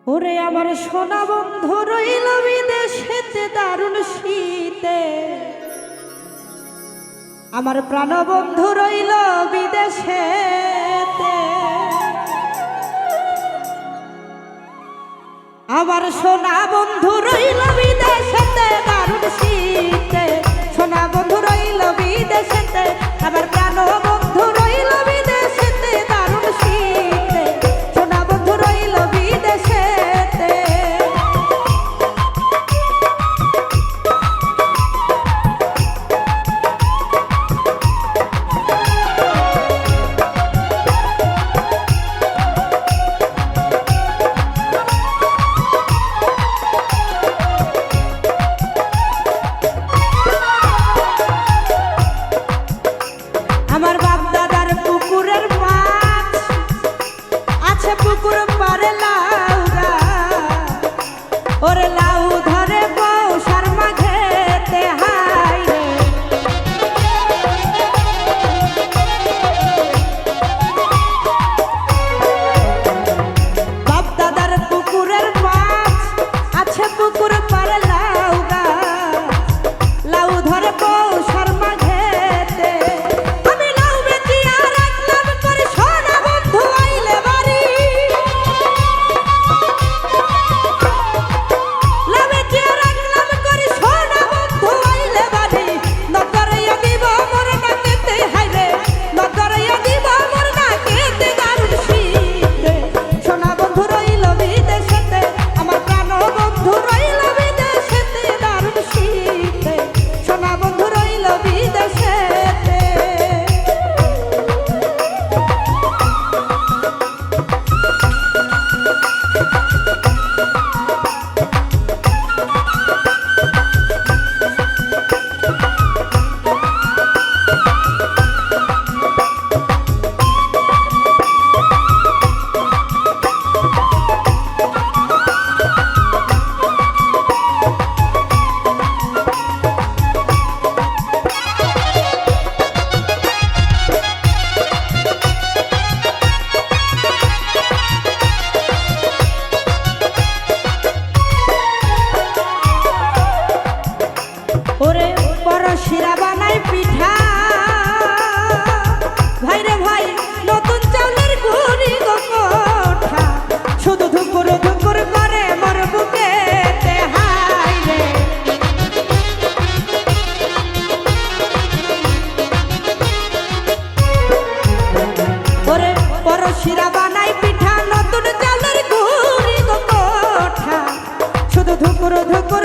ওরে আমার সোনা বন্ধু রইল বিদেশেতে দারুণ শীতে, আমার প্রাণ বন্ধু রইল বিদেশেতে। আমার সোনা বন্ধু রইল বিদেশেতে দারুণ শীতে, সোনা বন্ধু রইল বিদেশেতে, আমার প্রাণ বন্ধু রইল বিদেশেতে দারুণ শীতে, সোনা বন্ধু রইল বিদেশেতে। আমার বাপ দাদার পুকুরের মাছ আছে, পুকুর পারে লাউ গাছ, ওরে লাউ ধরে বউ শর্মা ঘেতে হাই রে। বাপ দাদার পুকুরের মাছ আছে, পুকুর পারে লাউ গাছ, লাউ ধরে বউ শর্মা ঘেতে। ওরে পরশিরা বানাই পিঠা, ভাই রে ভাই নতুন চাউলের গুড়ি গো কোঠা, শুধু ধুকুর ধুকুর করে মোর বুকেতে হাই রে। ওরে পরশিরা বানাই পিঠা, নতুন চাউলের গুড়ি গো কোঠা, শুধু ধুকুর ধুকুর